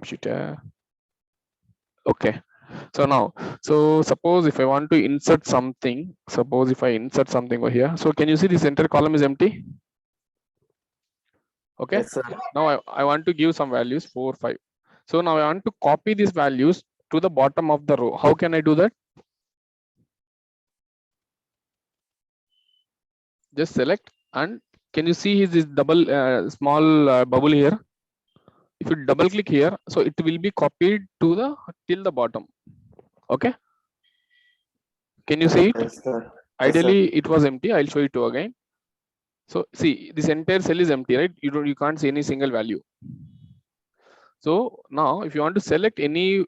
sheet. Okay. So now, so suppose if I want to insert something, suppose if I insert something over here, so can you see this entire column is empty? Okay. Yes, sir. Now I want to give some values 4, 5. So now I want to copy these values to the bottom of the row. How can I do that? Just select, and can you see this double small bubble here? If you double click here, so it will be copied to the till the bottom. Okay. Can you see it? Yes, sir. Ideally, it was empty. I'll show it to you again. So see, this entire cell is empty, right? You can't see any single value. So now, if you want to select any, you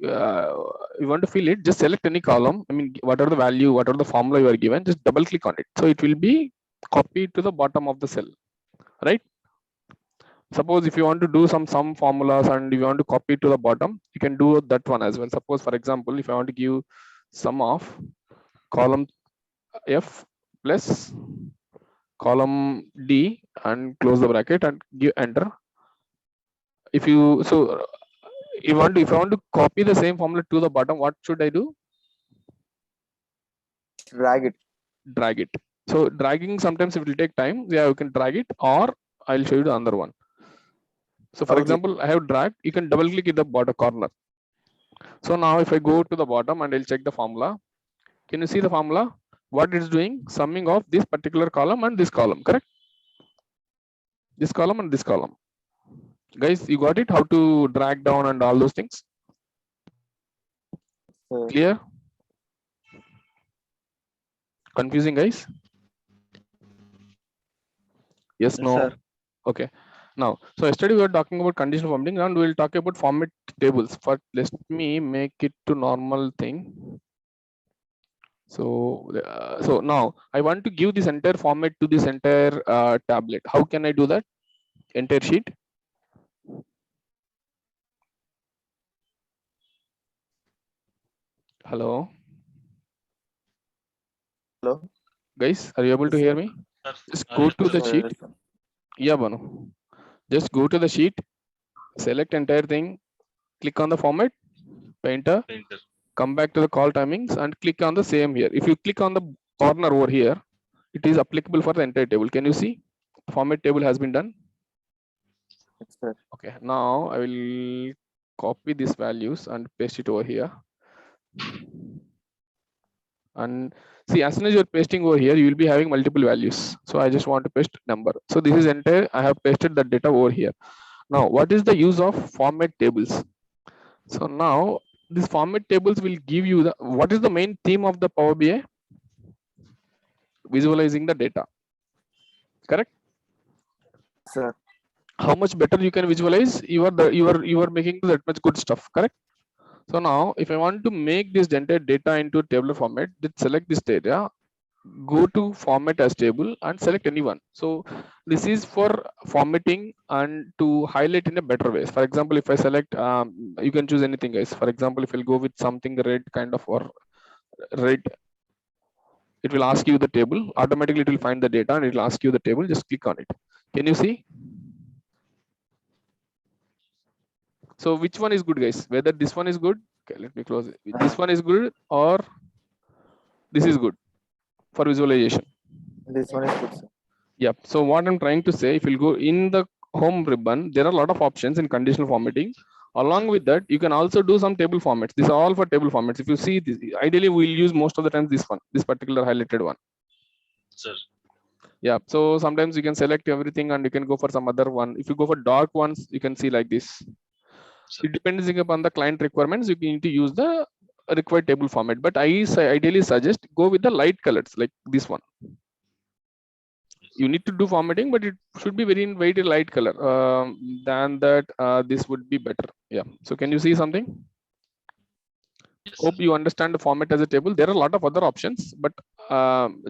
want to fill it, just select any column. I mean, whatever the value, whatever the formula you are given, just double click on it. So it will be copied to the bottom of the cell, right? Suppose if you want to do some formulas and you want to copy it to the bottom, you can do that one as well. Suppose, for example, if I want to give sum of column F plus column D and close the bracket and give enter. If you if I want to copy the same formula to the bottom, what should I do? Drag it. Drag it. So dragging sometimes it will take time. Yeah, you can drag it, or I'll show you the other one. So for example, I have dragged. You can double click in the bottom corner. So now if I go to the bottom and I'll check the formula, can you see the formula? What it's doing? Summing of this particular column and this column, correct? This column and this column. Guys, you got it? How to drag down and all those things? Clear? Confusing, guys? Yes, no? Sir. Okay. Now, so yesterday we were talking about conditional formatting. Now we will talk about format tables. First, let me make it to normal thing. So, so now I want to give this entire format to this entire tablet. How can I do that? Entire sheet. Hello. Hello. Guys, are you able to hear me? Just go to the sheet. Yeah, Banu. Just go to the sheet, select entire thing, click on the format, enter, come back to the call timings and click on the same here. If you click on the corner over here, it is applicable for the entire table. Can you see? The format table has been done. Okay, now I will copy these values and paste it over here. And see, as soon as you're pasting over here, you will be having multiple values. So I just want to paste number. So this is entire, I have pasted the data over here. Now, what is the use of format tables? So now these format tables will give you the, what is the main theme of the Power BI? Visualizing the data. Correct? Sir. How much better you can visualize, you are making that much good stuff, correct? So now if I want to make this entire data into a tabular format, just select this data, go to format as table and select anyone. So this is for formatting and to highlight in a better way. For example, if I select, you can choose anything, guys. For example, if I'll go with something red kind of, or red, it will ask you the table. Automatically it will find the data and it will ask you the table. Just click on it. Can you see? So which one is good, guys? Whether this one is good, okay, let me close it. This one is good or this is good for visualization. This one is good, sir. Yep. So what I'm trying to say, if you go in the home ribbon, there are a lot of options in conditional formatting. Along with that, you can also do some table formats. These are all for table formats. If you see this, ideally we'll use most of the time this one, this particular highlighted one. Sir. Yeah. So sometimes you can select everything and you can go for some other one. If you go for dark ones, you can see like this. It depends upon the client requirements. You need to use the required table format, but I ideally suggest go with the light colors like this one. You need to do formatting, but it should be very light color. Than that, this would be better. Yeah. So can you see something? Yes, hope you understand the format as a table. There are a lot of other options, but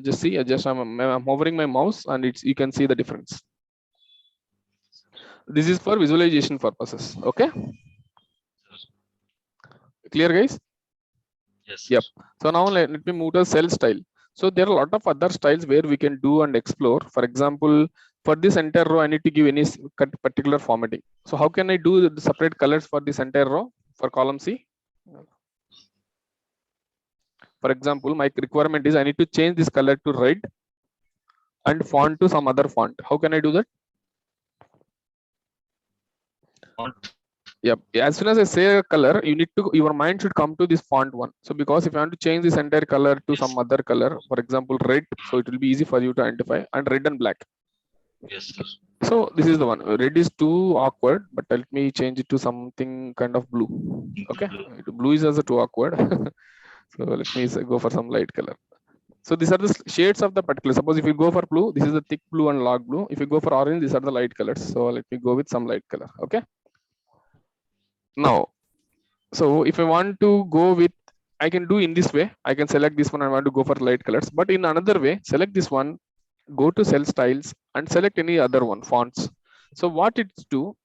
just see. I'm hovering my mouse, and you can see the difference. This is for visualization purposes. Okay. Clear, guys? Yes. Yep. So now let me move to cell style. So there are a lot of other styles where we can do and explore. For example, for this entire row, I need to give any particular formatting. So how can I do the separate colors for this entire row for column C? For example, my requirement is I need to change this color to red and font to some other font. How can I do that? Font. Yep. As soon as I say a color, you need to, your mind should come to this font one. So because if you want to change this entire color to some other color, for example, red, so it will be easy for you to identify, and red and black. Yes, sir. So this is the one. Red is too awkward, but let me change it to something kind of blue. Okay. Blue is also too awkward. So let me go for some light color. So these are the shades of the particular. Suppose if you go for blue, this is the thick blue and log blue. If you go for orange, these are the light colors. So let me go with some light color. Okay. Now, so if I want to go with, I can do in this way. I can select this one. I want to go for light colors. But in another way, select this one, go to cell styles and select any other one, fonts. So what it's do,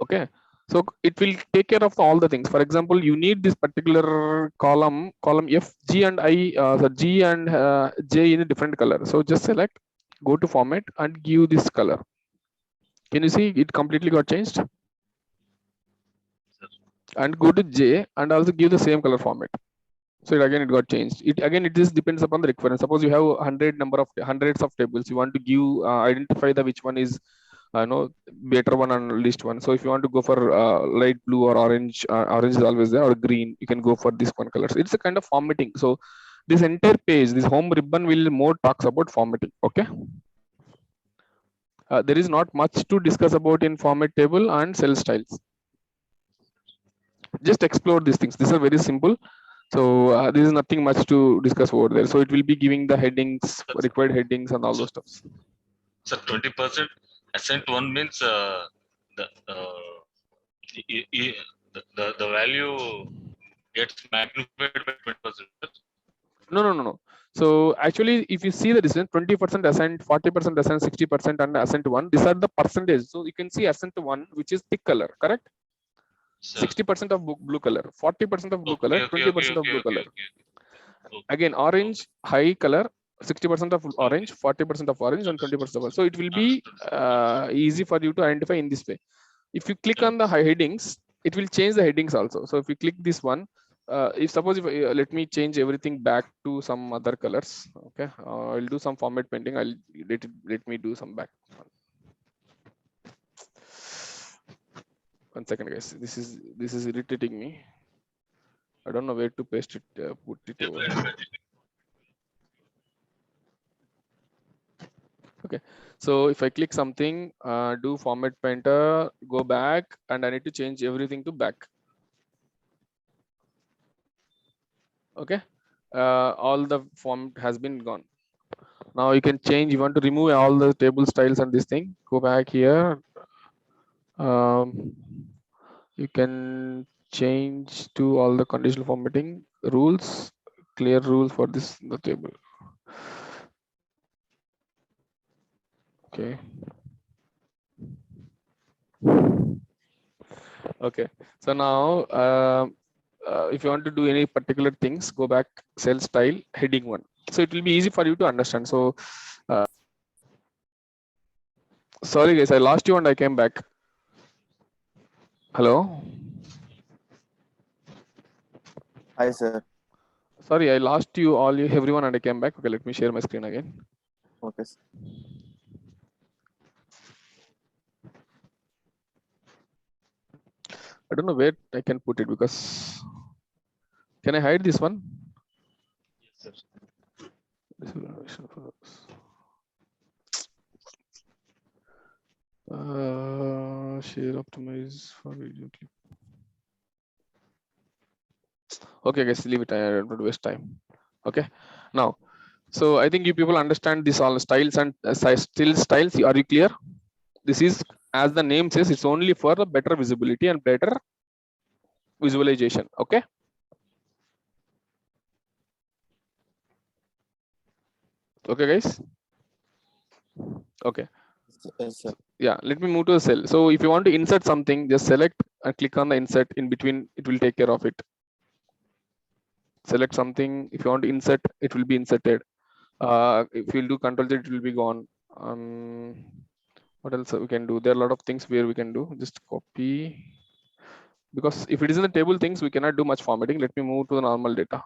okay. So it will take care of all the things. For example, you need this particular column F, G and I, so G and J in a different color. So just select, go to format and give this color. Can you see it completely got changed? And go to J and also give the same color format. So it got changed. It just depends upon the requirement. Suppose you have hundreds of tables. You want to give identify the which one is better one and least one. So if you want to go for light blue or orange, orange is always there, or green, you can go for this one color. So it's a kind of formatting. So this entire page, this home ribbon will more talks about formatting. Okay. There is not much to discuss about in format table and cell styles. Just explore these things. These are very simple. So this is nothing much to discuss over there. So it will be giving the headings, required headings and all those stuff. So 20% ascent one means the the value gets magnified by 20%. No. So actually, if you see the distance, 20% ascent, 40% ascent, 60% and ascent one, these are the percentage. So you can see ascent one, which is thick color, correct? 60% of blue color, 40% of blue color, 20% of blue color. Again, orange, high color, 60% of orange, 40% of orange, and 20% of orange. So it will be easy for you to identify in this way. If you click on the headings, it will change the headings also. So if you click this one, if let me change everything back to some other colors. Okay, I'll do some format painting. I'll let me do some back. One second, guys. This is irritating me. I don't know where to paste it. Put it over. Okay, so if I click something, do format painter, go back, and I need to change everything to back. Okay, all the form has been gone. Now you can change. You want to remove all the table styles and this thing. Go back here. You can change to all the conditional formatting rules. Clear rules for the table. Okay. Okay. So now, if you want to do any particular things, go back, cell style, heading one. So it will be easy for you to understand. So, sorry guys, I lost you and I came back. Hello. Hi, sir. Sorry, I lost you everyone and I came back. Okay, let me share my screen again. Okay, sir. I don't know where I can put it because, can I hide this one? Yes, sir. Share optimize for video clip. Okay, guys, leave it. I don't want to waste time. Okay, now, so I think you people understand this all styles and still styles. Are you clear? This is, as the name says, it's only for the better visibility and better visualization. Okay. Okay, guys. Okay. Yes, sir. Yeah, let me move to the cell. So if you want to insert something, just select and click on the insert in between. It will take care of it. Select something. If you want to insert, it will be inserted. If you do Control Z, it will be gone. What else we can do? There are a lot of things where we can do. Just copy, because if it is in the table things, we cannot do much formatting. Let me move to the normal data.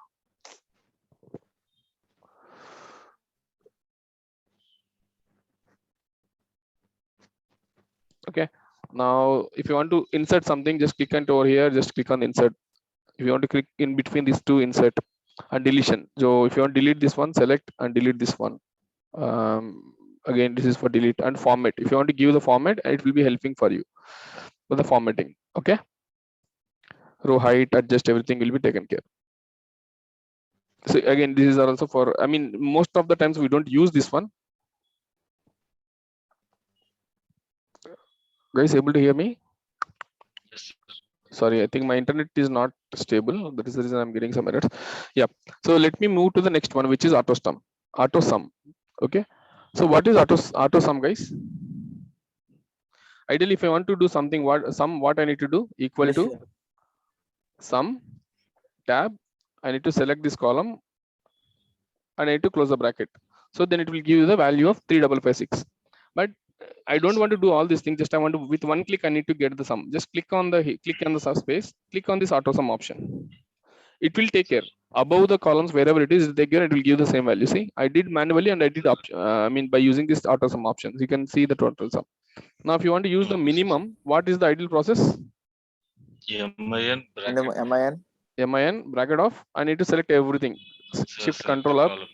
Okay. Now, if you want to insert something, just click on over here. Just click on insert. If you want to click in between these two, insert and deletion. So if you want to delete this one, select and delete this one. Again, this is for delete and format. If you want to give the format, it will be helping for you for the formatting. Okay. Row height, adjust, everything will be taken care. So again, these are also for, I mean, most of the times we don't use this one. Guys, able to hear me? Yes, sir. Sorry, I think my internet is not stable. That is the reason I'm getting some errors. Yeah. So let me move to the next one, which is AutoSum. AutoSum. Okay. So what is AutoSum, guys? Ideally, if I want to do something, what I need to do? Equal Yes, to sir. sum tab. I need to select this column and I need to close the bracket. So then it will give you the value of 3556. But I don't want to do all these things. Just I want to, with one click, I need to get the sum. Just click on the subspace, click on this AutoSum option. It will take care. Above the columns, wherever it is, it will give the same value. See, I did manually and I did I mean, by using this AutoSum options, you can see the total sum. Now, if you want to use the Okay, sir. minimum, what is the ideal process? MIN And bracket. MIN. MIN bracket off. I need to select everything. Shift Select the Control up. column.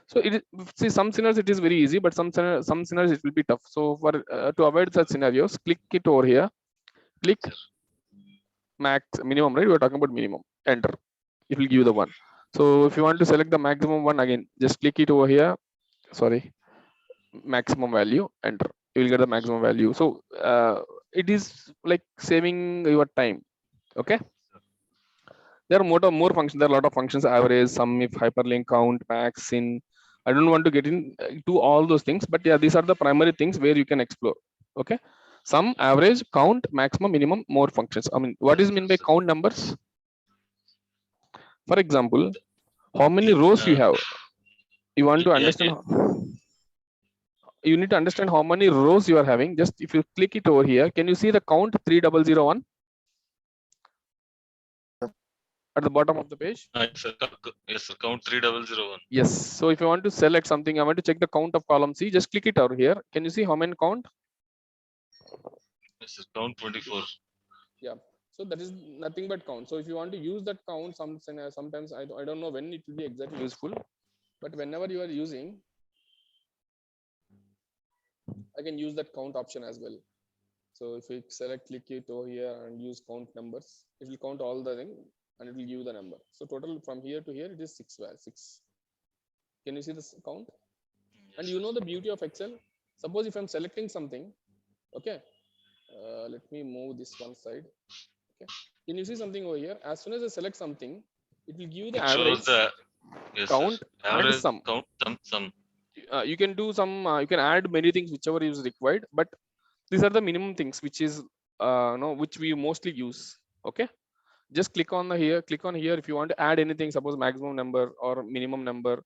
So it is, see, some scenarios it is very easy, but some scenarios it will be tough. So for to avoid such scenarios, click it over here. Click Sir. max minimum, right? We're talking about minimum. Enter. It will give you the one. So if you want to select the maximum one, again, just click it over here. Sorry, maximum value. Enter. You will get the maximum value. So it is like saving your time. Okay. There are more functions. There are a lot of functions: average, sum, if, hyperlink, count, max, sin. I don't want to get into all those things, but yeah, these are the primary things where you can explore. Okay. Sum, average, count, maximum, minimum, more functions. I mean, what is mean by Sir. count numbers? For example, how many In, rows you have? You want to yeah, understand. You need to understand how many rows you are having. Just if you click it over here, can you see the count 3001 at the bottom of the page? yes, sir. Yes, sir. Count 3001. Yes. So if you want to select something, I want to check the count of column C. Just click it over here. Can you see how many count? Yes, sir. Count 24. Yeah. So that is nothing but count. So if you want to use that count, sometimes I don't know when it will be exactly useful, but whenever you are using, I can use that count option as well. So if you click it over here and use count numbers, it will count all the thing and it will give the number. So total from here to here, it is 6. Can you see this count? And you know the beauty of Excel. Suppose if I'm selecting something, okay, let me move this one side. Okay, can you see something over here? As soon as I select something, it will give the It shows average, the yes, count, sir. and Average sum. count sum. You can do some. You can add many things whichever is required, but these are the minimum things which is no, which we mostly use. Okay, just click on the here. Click on here if you want to add anything. Suppose maximum number or minimum number,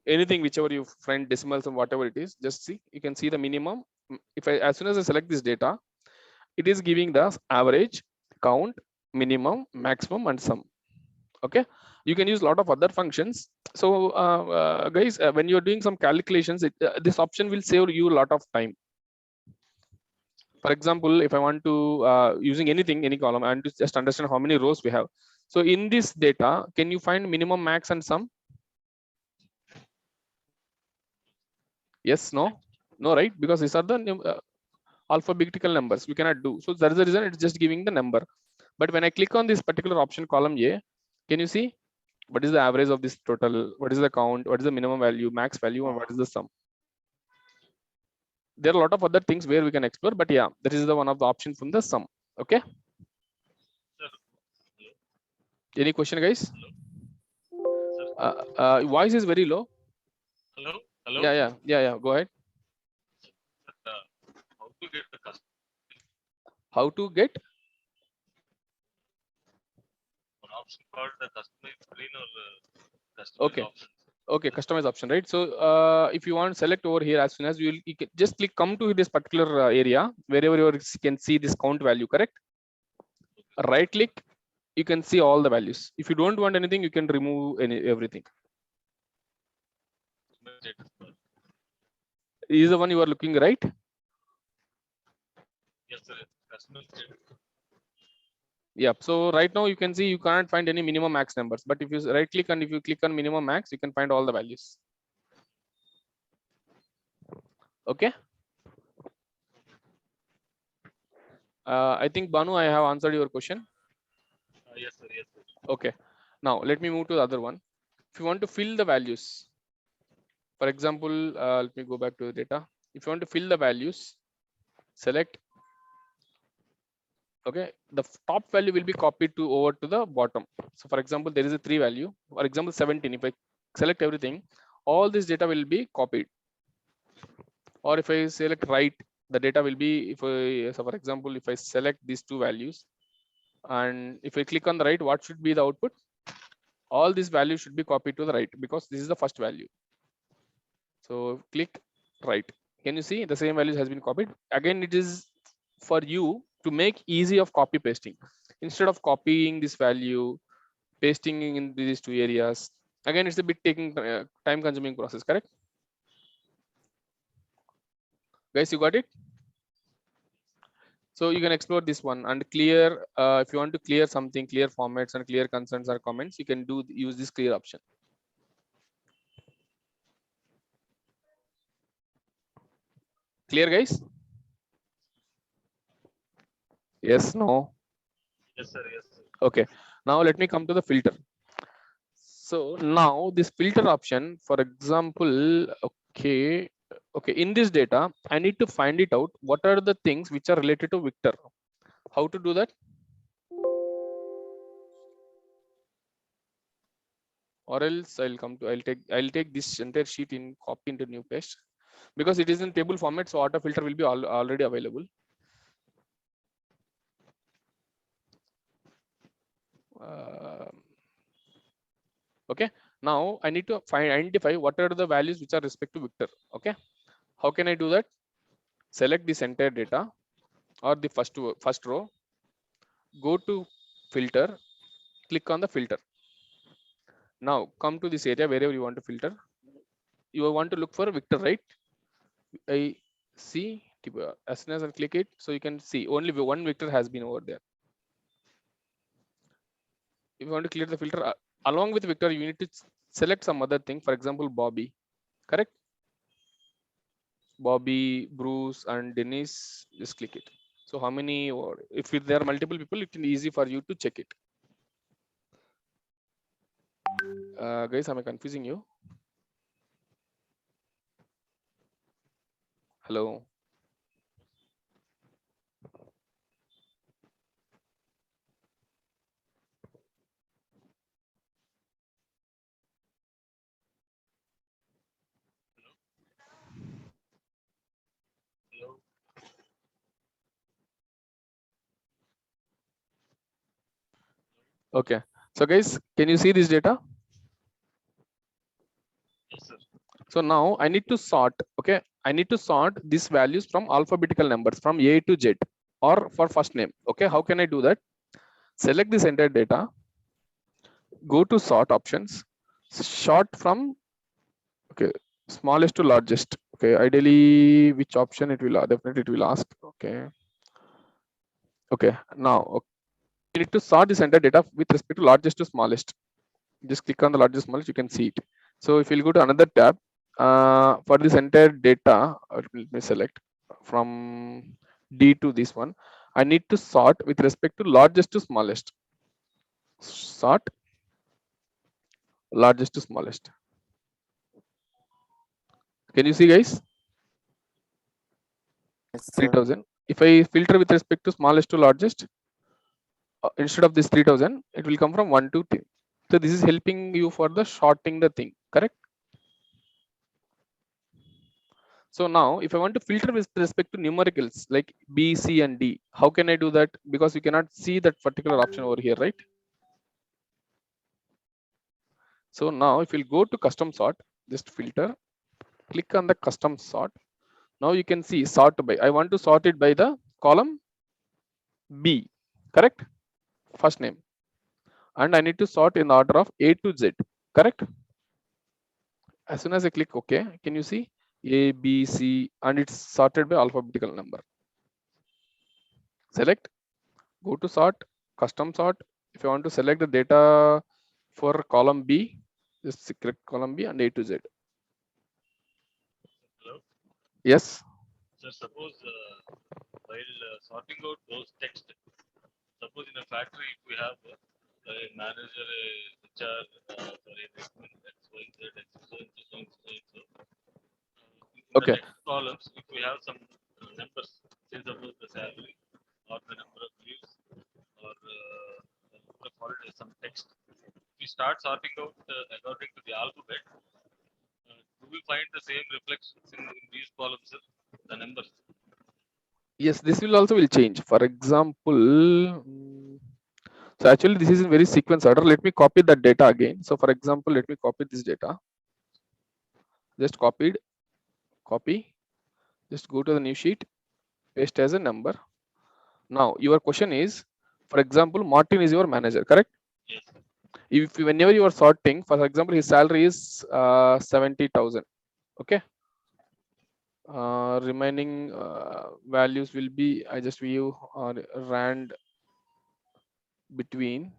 anything whichever you find decimals and whatever it is. Just see. You can see the minimum. If I as soon as I select this data, it is giving the average, count, minimum, maximum, and sum. Okay, you can use a lot of other functions. So guys, when you're doing some calculations, this option will save you a lot of time. For example, if I want to using any column, and to just understand how many rows we have. So in this data, can you find minimum, max, and sum? Yes, no, right? Because these are the alphabetical numbers. We cannot do. So that is the reason it's just giving the number. But when I click on this particular option, column A, can you see what is the average of this total? What is the count? What is the minimum value, max value, and what is the sum? There are a lot of other things where we can explore, but yeah, that is the one of the options from the sum. Okay. Any question, guys? Voice is very low. Hello. Hello. Yeah. Go ahead. How to get the customer? How to get? An option called the customer screen or customer Okay. options. Okay, customize option, right? So if you want to select over here, as soon as you can just click come to this particular area wherever you can see this count value, correct? Right click, you can see all the values. If you don't want anything, you can remove everything. Status bar. Is the one you are looking, right? Yes, sir. Customer status. Yep. So right now you can see you can't find any minimum max numbers, but if you right click and if you click on minimum max, you can find all the values. Okay. I think Banu, I have answered your question. Yes, sir. Yes, sir. Okay. Now let me move to the other one. If you want to fill the values, for example, let me go back to the data. If you want to fill the values, select. Okay, the top value will be copied to over to the bottom. So for example, there is a 3 value, for example 17. If I select everything, all this data will be copied. Or if I select right, the data will be, if I, so for example, if I select these 2 values and if I click on the right, what should be the output? All these values should be copied to the right because this is the first value. So click right. Can you see the same values has been copied? Again, it is for you to make easy of copy pasting. Instead of copying this value, pasting in these 2 areas, again, it's a bit taking time consuming process, correct? Guys, you got it? So you can explore this one and clear, if you want to clear something, clear formats and clear concerns or comments, you can use this clear option. Clear, guys? Yes, no? Yes, sir. Yes, sir. Okay, now let me come to the filter. So now this filter option, for example, okay, in this data, I need to find it out. What are the things which are related to Victor? How to do that? Or else I'll take this entire sheet in copy into new paste because it is in table format. So auto filter will be already available. Okay, now I need to identify what are the values which are respect to Victor. Okay, how can I do that? Select this entire data or the first row, go to filter, click on the filter. Now come to this area wherever you want to filter. You want to look for Victor, right? I see as soon as I click it, so you can see only one Victor has been over there. If you want to clear the filter along with Victor, you need to select some other thing. For example, Bobby, correct? Bobby, Bruce, and Dennis. Just click it. So how many? Or if there are multiple people, it is easy for you to check it. Guys, am I confusing you? Hello. Hello. Okay. So guys, can you see this data? Yes, sir. So now I need to sort. Okay, I need to sort these values from alphabetical numbers from A to Z or for first name. Okay, how can I do that? Select this entire data, go to sort options, sort from smallest to largest. Okay, ideally which option it will definitely it will ask. Okay, now you need to sort this entire data with respect to largest to smallest. Just click on the largest smallest, you can see it. So if you'll go to another tab for this entire data, let me select from D to this one. I need to sort with respect to largest to smallest. Sort largest to smallest. Can you see, guys? Yes, sir. 3000. If I filter with respect to smallest to largest, instead of this 3000, it will come from 1 to 10. So this is helping you for the sorting the thing, correct? So now if I want to filter with respect to numericals like B, C, and D, how can I do that? Because you cannot see that particular option over here, right? So now if you'll go to custom sort, just filter, click on the custom sort. Now you can see sort by, I want to sort it by the column B, correct? First name. And I need to sort in the order of A to Z, correct? As soon as I click OK, can you see A, B, C, and it's sorted by alphabetical number. Select, go to sort, custom sort. If you want to select the data for column B, just click column B and A to Z. Hello. Yes. So suppose while sorting out those text, suppose in a factory if we have a manager, HR, sorry, X, Y, Z, X, so and so, so and so, so and so. In the Okay. text columns, if we have some numbers, say suppose the salary or the number of leaves or the number of holidays, some text. If we start sorting out according to the alphabet, do we find the same reflections in these columns, sir? The numbers. Yes, this will also will change. For example, so actually this is in very sequence order. Let me copy that data again. So for example, let me copy this data. Just copied, copy, just go to the new sheet, paste as a number. Now your question is, for example, Martin is your manager, correct? Yes. If whenever you are sorting, for example, his salary is 70,000. Okay. Remaining values will be, I just view rand between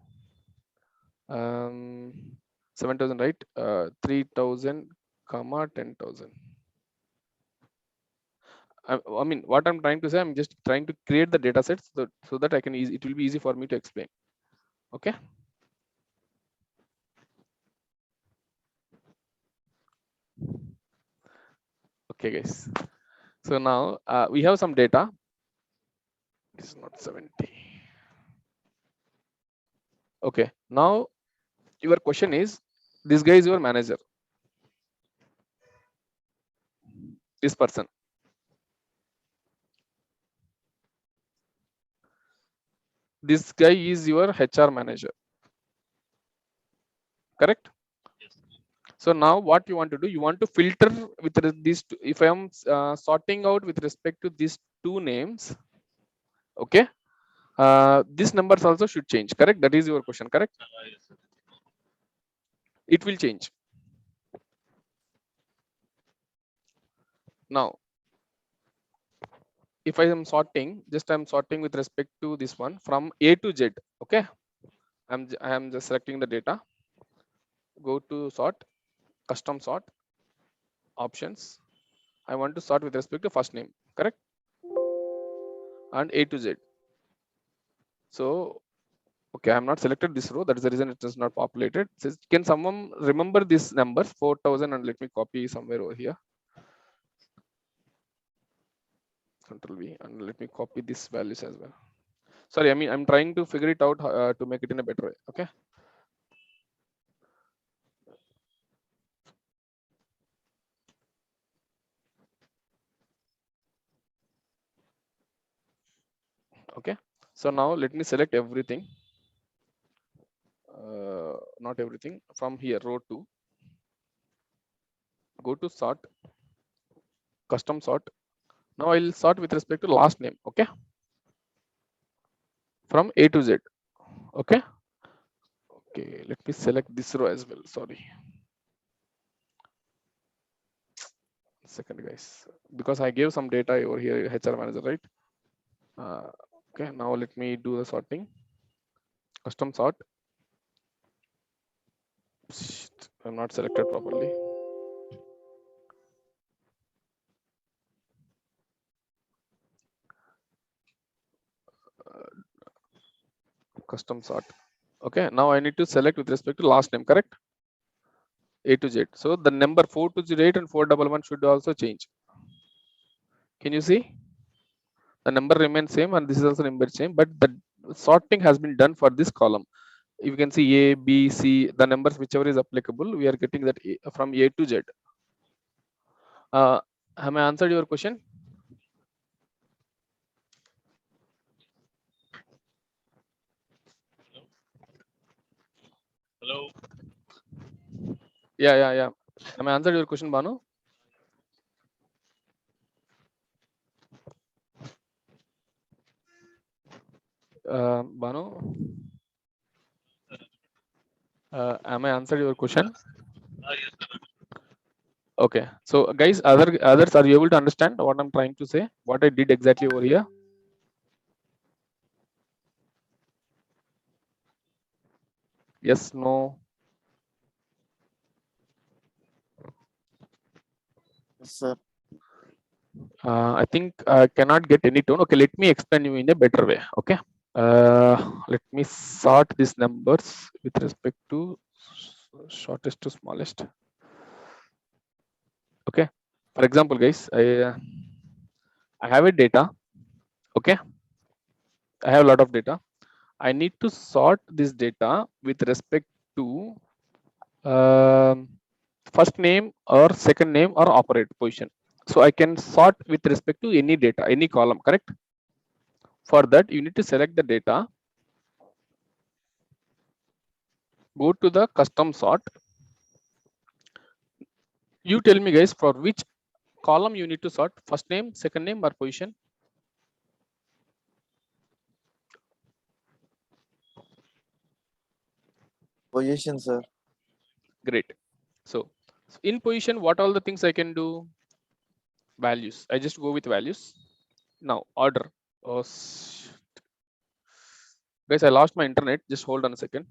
7,000, right? 3,000 comma 10,000. I mean, what I'm trying to say, I'm just trying to create the data sets so that I can it will be easy for me to explain. Okay. Okay, guys. So now we have some data. It's not 70. Okay. Now your question is, this guy is your manager. This person. This guy is your HR manager. Correct? Yes. So now what you want to do, you want to filter with these two. If I am sorting out with respect to these two names, okay, these numbers also should change, correct? That is your question, correct? Yes, sir. It will change. Now, if I am sorting, just I'm sorting with respect to this one from A to Z, okay? I am just selecting the data. Go to sort, custom sort, options. I want to sort with respect to first name, correct? And A to Z. So, okay, I'm not selected this row. That is the reason it is not populated. Says, can someone remember this number 4,000 and let me copy somewhere over here. Control V and let me copy this values as well. Sorry, I mean I'm trying to figure it out to make it in a better way. Okay. Okay. So now let me select everything. Not everything from here, row 2. Go to sort, custom sort. Now I'll sort with respect to last name. Okay. From A to Z. Okay. Okay. Let me select this row as well. Sorry. Second, guys, because I gave some data over here, HR manager, right? Okay. Now let me do the sorting. Custom sort. I'm not selected properly. Custom sort. Okay, now I need to select with respect to last name, correct? A to Z. So the number 4208 and 411 should also change. Can you see? The number remains same and this is also number same, but the sorting has been done for this column. You can see A, B, C, the numbers whichever is applicable, we are getting that from A to Z. Have I answered your question? Hello. Yeah. Am I answered your question, Banu? Banu, am I answered your question? Yes, sir. Okay. So guys, others, are you able to understand what I'm trying to say? What I did exactly over here? Yes, no. Yes, sir. I think I cannot get any tone. Okay, let me explain you in a better way. Okay. Let me sort these numbers with respect to shortest to smallest. Okay. For example, guys, I have a data. Okay. I have a lot of data. I need to sort this data with respect to first name or second name or operate position. So I can sort with respect to any data, any column, correct? For that, you need to select the data, go to the custom sort. You tell me, guys, for which column you need to sort, first name, second name, or position? Position, sir. Great. So in position, what all the things I can do? Values. I just go with values. Now order. Oh, guys, I lost my internet. Just hold on a second.